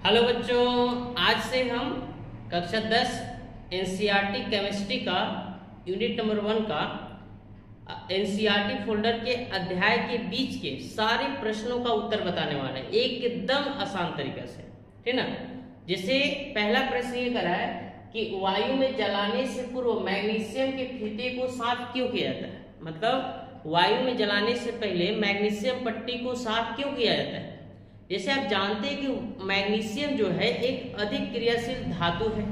Hello बच्चों, आज से हम कक्षा 10 एनसीईआरटी केमिस्ट्री का यूनिट नंबर 1 का एनसीईआरटी फोल्डर के अध्याय के बीच के सारे प्रश्नों का उत्तर बताने वाले हैं एकदम आसान तरीके से, ठीक ना। जैसे पहला प्रश्न ये करा है कि वायु में जलाने से पूर्व मैग्नीशियम के फीते को साफ क्यों किया जाता है। मतलब वायु में जलाने से पहले मैग्नीशियम पट्टी को साफ क्यों किया जाता है। जैसे आप जानते हैं कि मैग्नीशियम जो है एक अधिक क्रियाशील धातु है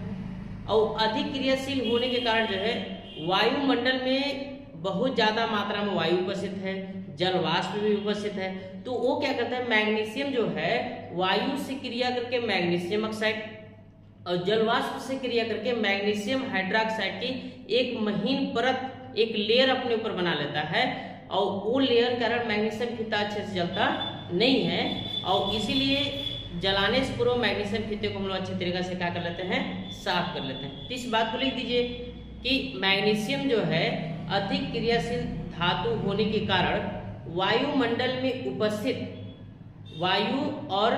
और अधिक क्रियाशील होने के कारण जो है वायुमंडल में बहुत ज्यादा मात्रा में वायु उपस्थित है, जल वाष्प भी उपस्थित है। तो वो क्या करता है, मैग्नीशियम जो है वायु से क्रिया करके मैग्नीशियम ऑक्साइड और जल वाष्प से क्रिया करके मैग्नीशियम हाइड्रोक्साइड की एक महीन परत, एक लेयर अपने ऊपर बना लेता है और वो लेयर कारण मैग्नीशियम फीता अच्छे से जलता नहीं है और इसीलिए जलाने से पूर्व मैग्नीशियम फीते को हम लोग अच्छे तरीके से क्या कर लेते हैं, साफ कर लेते हैं। तो इस बात को लिख दीजिए कि मैग्नीशियम जो है अधिक क्रियाशील धातु होने के कारण वायुमंडल में उपस्थित वायु और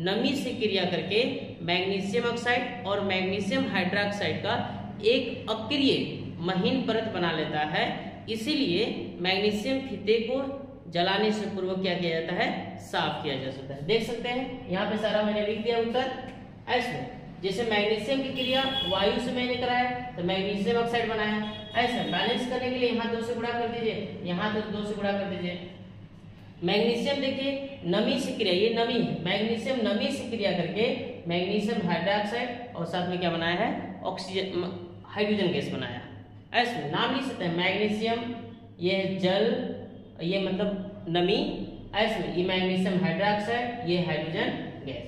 नमी से क्रिया करके मैग्नीशियम ऑक्साइड और मैग्नीशियम हाइड्रोक्साइड का एक अक्रिय महीन परत बना लेता है। इसीलिए मैग्नीशियम फीते को जलाने से पूर्व क्या किया जाता है, साफ किया जा सकता है। देख सकते हैं यहाँ पे सारा मैंने लिख दिया उत्तर। ऐसे जैसे मैग्नीशियम की क्रिया वायु से मैंने कराया तो मैग्नीशियम ऑक्साइड बनाया। ऐसे बैलेंस करने के लिए यहाँ 2 से गुणा कर दीजिए, यहाँ तो 2 से गुणा कर दीजिए। मैग्नीशियम देखिए नमी से क्रिया, ये नमी है, मैग्नीशियम नमी से क्रिया करके मैग्नीशियम हाइड्रोक्साइड और साथ में क्या बनाया है, ऑक्सीजन हाइड्रोजन गैस बनाया। ऐसे नाम लिख सकते हैं मैग्नीशियम, ये जल, ये मतलब नमी, ऐसे ये मैग्नीशियम हाइड्रोक्साइड, ये हाइड्रोजन गैस।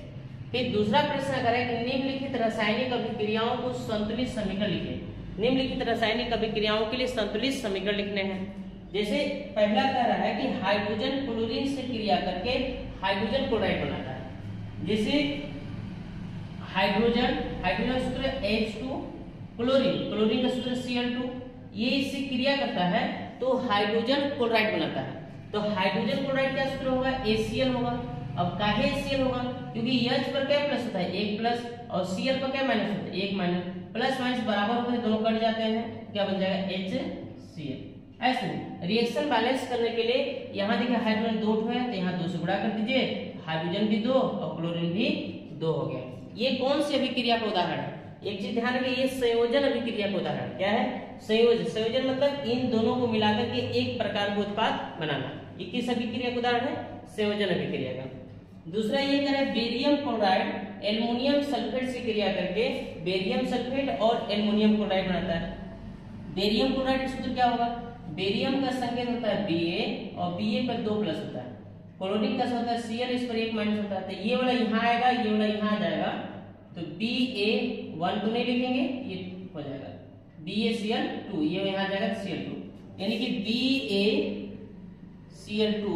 फिर दूसरा प्रश्न करें कि निम्नलिखित रासायनिक अभिक्रियाओं को संतुलित समीकरण लिखें। निम्नलिखित रासायनिक अभिक्रियाओं के लिए संतुलित समीकरण लिखने हैं। जैसे पहला कह रहा है कि हाइड्रोजन क्लोरीन से क्रिया करके हाइड्रोजन क्लोराइड बनाता है। जैसे हाइड्रोजन सूत्र H2, क्लोरीन का सूत्र Cl2, ये इससे क्रिया करता है तो हाइड्रोजन क्लोराइड बनाता है। तो हाइड्रोजन क्लोराइड क्या सूत्र होगा, ACl होगा। अब काहे ACl होगा, क्योंकि H पर क्या प्लस होता है, 1 प्लस, और Cl पर क्या माइनस होता है, 1 माइनस। प्लस माइनस बराबर होते हैं, दोनों कट जाते हैं, क्या बन जाएगा, HCl। ऐसे रिएक्शन बैलेंस करने के लिए यहाँ देखिए हाइड्रोजन 2 है तो यहाँ 2 से गुणा कर दीजिए, हाइड्रोजन भी 2 और क्लोरीन भी 2 हो गया। ये कौन सी अभिक्रिया का उदाहरण है, एक चीज ध्यान रखिए, ये संयोजन अभिक्रिया का उदाहरण क्या है, संयोजन मतलब इन दोनों को मिलाकर के एक प्रकार का उत्पाद बनाना। ये किस अभिक्रिया का उदाहरण है, संयोजन अभिक्रिया का। दूसरा ये करें बेरियम क्लोराइड एल्युमिनियम सल्फेट से क्रिया करके बेरियम सल्फेट और एल्युमिनियम क्लोराइड बनाता है। बेरियम क्लोराइड का सूत्र क्या होगा, बेरियम का संकेत होता है Ba और Ba पर 2 प्लस होता है। क्लोरीन का होता है Cl, इस पर 1 माइनस होता है। तो ये वाला यहाँ आएगा, ये वाला यहाँ आ जाएगा, तो Ba1 तो नहीं लिखेंगे, ये हो जाएगा BaCl2, ये यहाँ जाएगा Cl2, यानी कि BaCl2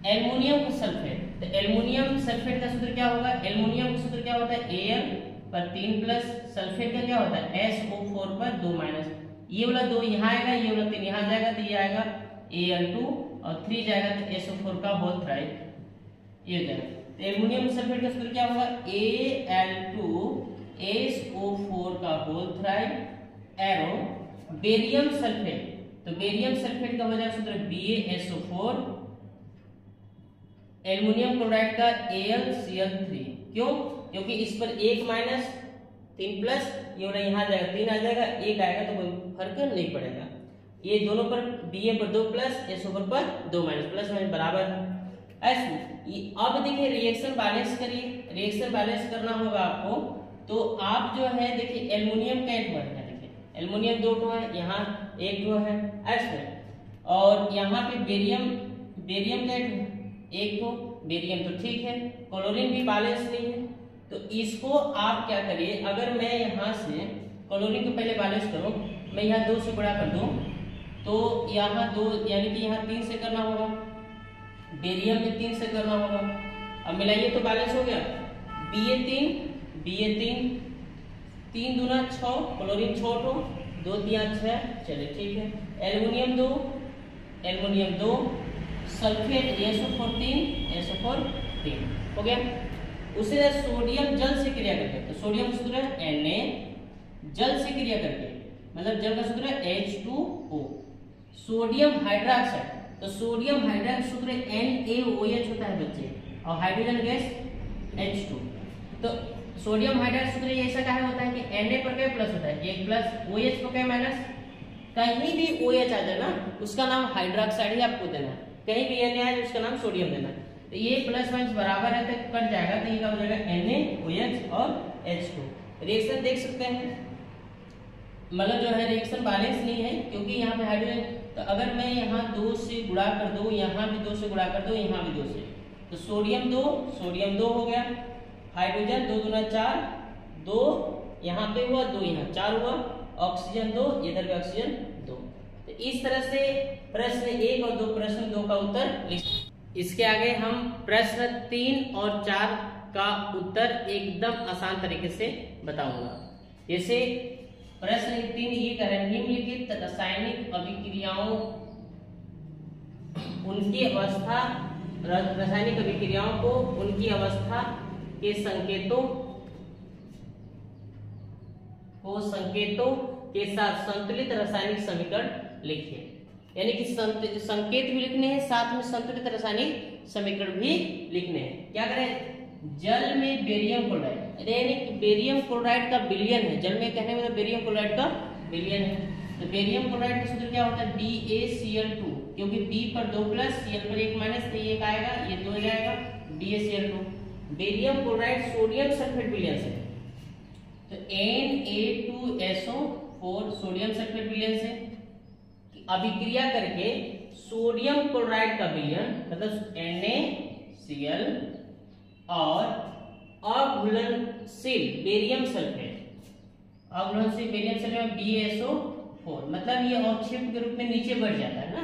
एल्युमिनियम सल्फेट। तो एल्युमिनियम सल्फेट का सूत्र क्या होगा, एल्युमिनियम का सूत्र क्या होता है, Al पर 3 प्लस, सल्फेट का क्या होता है, SO4 पर 2 माइनस। ये वाला 2 यहाँ आएगा, ये वाला 3 यहाँ जाएगा, तो ये आएगा Al2 और 3 जाएगा तो SO4 का होल थ्राइड, ये हो जाएगा। तो एल्युमिनियम सल्फेट का सूत्र क्या होगा, Al2SO4 का होल थ्राइड एरो बेरियम सल्फेट। तो बेरियम सल्फेट का हो जाएगा सूत्र BaSO4 एल्युमिनियम क्लोराइड का AlCl3। क्यों, क्योंकि इस पर 1 माइनस 3 प्लस, ये वाला यहाँ जाएगा 3 आ जाएगा, 1 आएगा तो कोई फर्क नहीं पड़ेगा। ये दोनों पर Ba पर 2 प्लस, SO4 पर 2 माइनस, प्लस माइनस बराबर है। ऐसे अब देखिए रिएक्शन बैलेंस करिए। रिएक्शन बैलेंस करना होगा आपको, तो आप जो है देखिए एल्युमिनियम का 1 है, देखिए एल्युमिनियम 2 है, यहाँ 1 है ऐसे, और यहाँ पे बेरियम का 1 बेरियम तो ठीक है, क्लोरीन भी बैलेंस नहीं है। तो इसको आप क्या करिए, अगर मैं यहाँ से क्लोरीन को पहले बैलेंस करूं, मैं यहाँ 2 से गुणा कर दूं तो यहाँ 2 यानी कि यहाँ 3 से करना होगा, बेरियम में 3 से करना होगा। अब मिलाइए तो बैलेंस हो गया, Ba3 3 दूना 6, क्लोरीन 6, 2 3 6, चलिए ठीक है। एल्युमिनियम 2 सल्फेट SO4 3 हो गया। उसी तरह सोडियम जल से क्रिया करके, तो सोडियम का सूत्र है Na, जल से क्रिया करके मतलब जल का सूत्र है H2O। सोडियम हाइड्रोक्साइड, तो सोडियम हाइड्रोक्साइड सूत्र NaOH होता है बच्चे, और हाइड्रोजन गैस H2। तो सोडियम हाइड्रोक्साइड सूत्र ऐसा क्या होता है कि Na पर क्या प्लस होता है, एक प्लस, OH पर क्या माइनस, कहीं भी OH आ जाए ना उसका नाम हाइड्रोक्साइड ही आपको देना है, कहीं भी Na आए उसका नाम सोडियम देना है। तो ये प्लस माइनस बराबर है तो कट जाएगा, तो ये क्या हो जाएगा NaOH और H2। रिएक्शन देख सकते हैं, मतलब जो है रिएक्शन बैलेंस नहीं है क्योंकि यहाँ पे हाइड्रोजन, तो अगर मैं यहाँ 2 से गुणा कर दूं, यहाँ भी 2 से गुणा कर दूं, यहाँ भी 2 से, तो सोडियम 2 हो गया, हाइड्रोजन 2 दूना 4, 2 यहाँ पे हुआ, 2 यहाँ 4 हुआ, ऑक्सीजन 2, इधर भी ऑक्सीजन 2। तो इस तरह से प्रश्न 1 और 2 प्रश्न 2 का उत्तर लिख। इसके आगे हम प्रश्न 3 और 4 का उत्तर एकदम आसान तरीके से बताऊंगा। जैसे प्रश्न 3 ये कह रहे हैं, निम्नलिखित रासायनिक अभिक्रियाओं उनकी अवस्था, रासायनिक अभिक्रियाओं को उनकी अवस्था के संकेतों के साथ संतुलित रासायनिक समीकरण लिखिए। यानी कि संकेत भी लिखने हैं, साथ में संतुलित रासायनिक समीकरण भी लिखने हैं। क्या करें, जल में बेरियम क्लोराइड, यानी कि बेरियम क्लोराइड का विलयन है, जल में कहने में बेरियम क्लोराइड का विलयन है, तो बेरियम क्लोराइड का सूत्र क्या होता है, BaCl2, क्योंकि B पर 2 प्लस Cl पर 1 माइनस, तो ये आएगा, ये 2 जाएगा, BaCl2। Barium chloride sodium sulphate विलयन से, तो Na2SO4 सोडियम सल्फेट विलयन से अभिक्रिया करके सोडियम क्लोराइड का विलयन मतलब NaCl और अघुलनशील बेरियम सल्फेट, अघुलनशील बेरियम सल्फेट BaSO4, मतलब ये अवक्षेप के रूप में नीचे बढ़ जाता है ना।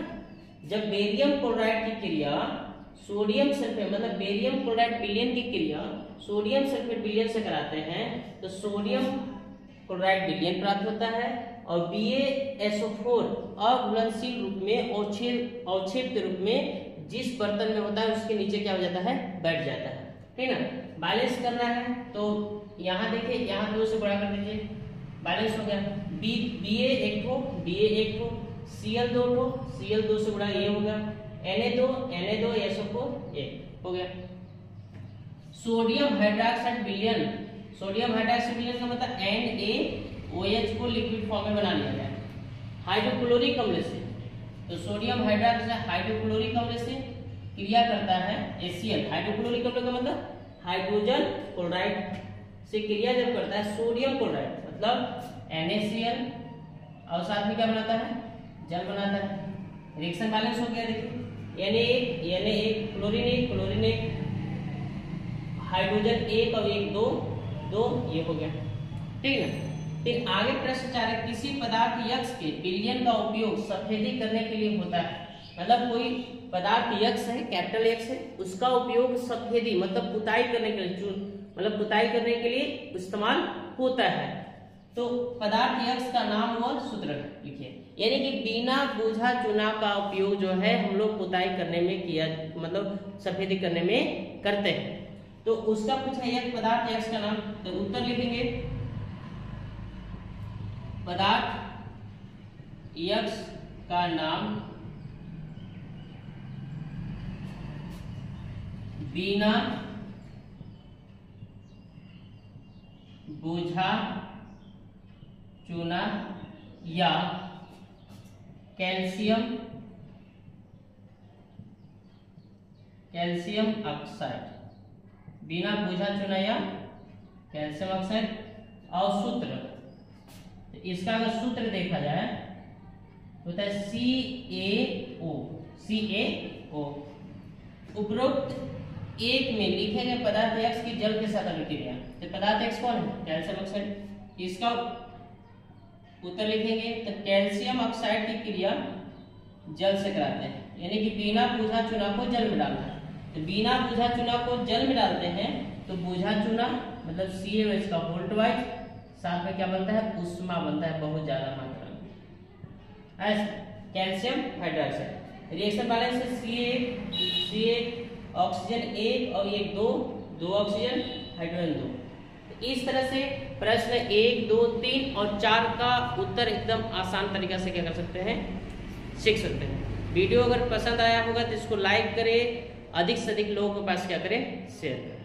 जब बेरियम क्लोराइड की क्रिया सोडियम सल्फेट मतलब बेरियम क्लोराइड विलयन की क्रिया सोडियम सल्फेट विलयन से कराते हैं तो सोडियम क्लोराइड विलयन प्राप्त होता है, और BaSO4 अघुलनशील रूप में अवक्षेप के रूप में जिस बर्तन में होता है उसके नीचे क्या हो जाता है, बैठ जाता है, ठीक ना। बैलेंस करना है तो यहाँ देखिए, यहाँ 2 से गुणा कर दीजिए, बैलेंस हो गया, Ba एक ठो, Cl 2 ठो, Cl 2 से गुणा ये हो गया, Na2 SO4 1 हो गया। सोडियम हाइड्रोक्साइड विलयन, सोडियम हाइड्रोक्साइड विलयन का मतलब NaOH को लिक्विड फॉर्म में बना लिया गया हाइड्रोक्लोरिक अम्ल से, तो सोडियम हाइड्रोक्साइड हाइड्रोक्लोरिक अम्ल से क्रिया करता है HCl, हाइड्रोक्लोरिक अम्ल का मतलब हाइड्रोजन क्लोराइड से क्रिया जब करता है सोडियम क्लोराइड मतलब NaCl, और साथ में क्या बनाता है, जल बनाता है। रिएक्शन बैलेंस हो गया, देखिए Na1 क्लोरीन 1 हाइड्रोजन 1 और 1 2 ये हो गया, ठीक है। फिर आगे प्रश्न 4 है, किसी पदार्थ X के विलयन का उपयोग सफेदी करने के लिए होता है, मतलब कोई पदार्थ X है, कैपिटल X है, उसका उपयोग सफेदी मतलब पुताई करने के लिए, मतलब पुताई करने के लिए इस्तेमाल होता है। तो पदार्थ X का नाम और सूत्र लिखिए, यानी कि बिना बूझा चुना का उपयोग जो है हम लोग पुताई करने में किया, मतलब सफेदी करने में करते हैं। तो उसका पूछा एक पदार्थ X का नाम, तो उत्तर लिखेंगे पदार्थ X का नाम बिना बूझा चुना या कैल्शियम ऑक्साइड, बिना बूझा चुना या कैल्शियम ऑक्साइड। और सूत्र, तो इसका अगर सूत्र देखा जाए तो होता है CaO। उपरोक्त एक में लिखे गए पदार्थ X की जल के साथ अभिक्रिया, तो पदार्थ X कौन है, कैल्शियम ऑक्साइड। इसका उत्तर लिखेंगे तो कैल्शियम ऑक्साइड की क्रिया जल से कराते हैं, यानी कि बिना बूझा चुना को जल में डालना है। तो बिना बूझा चुना को जल में डालते हैं तो बूझा चुना मतलब CaOH का वोल्ट वाइज, साथ में क्या बनता है, उष्मा बनता है बहुत ज्यादा मात्रा में। ऐसे कैल्शियम हाइड्रोक्साइड रिएक्शन बैलेंस है, CA ऑक्सीजन 1 और 1 2 2 ऑक्सीजन, हाइड्रोजन 2। इस तरह से प्रश्न 1, 2, 3 और 4 का उत्तर एकदम आसान तरीका से क्या कर सकते हैं, सीख सकते हैं। वीडियो अगर पसंद आया होगा तो इसको लाइक करें, अधिक से अधिक लोगों के पास क्या करें, शेयर करें।